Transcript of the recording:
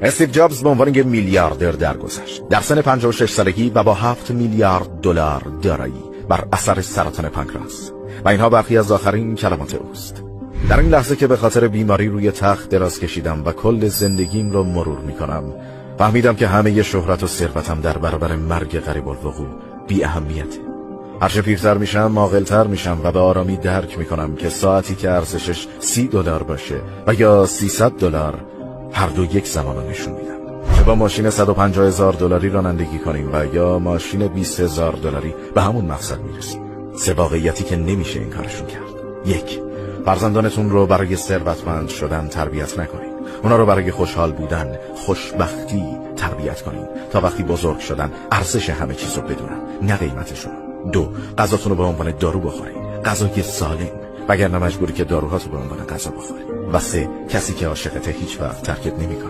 استیو جابز به عنوان یک میلیاردر درگذشت در سن 56 سالگی و با 7 میلیارد دلار دارایی بر اثر سرطان پانکراس و اینها برخی از آخرین کلمات اوست. در این لحظه که به خاطر بیماری روی تخت دراز کشیدم و کل زندگیم رو مرور میکنم، فهمیدم که همه شهرت و ثروتم در برابر مرگ قریب الوقوع بی اهمیته. هرچه پیرتر میشم عاقل‌تر میشم و به آرامی درک میکنم که ساعتی که ارزشش $30 باشه و یا $300 هر دو یک زمان رو نشون میدن. چه با ماشین $150,000 رانندگی کنیم و یا ماشین $20,000 به همون مقصد میرسیم. سه واقعیتی که نمیشه این کارشون کرد. 1. فرزندانتون رو برای ثروتمند شدن تربیت نکنید. اونا رو برای خوشحال بودن، خوشبختی تربیت کنید تا وقتی بزرگ شدن ارزش همه چیز رو بدونن، نه قیمتشون. 2. غذاتون رو به عنوان دارو بخورید، غذای سالم، وگرنه مجبوری که داروهاتو به عنوان غذا بخوری. و 3. کسی که عاشقته هیچ وقت ترکت نمیکنه.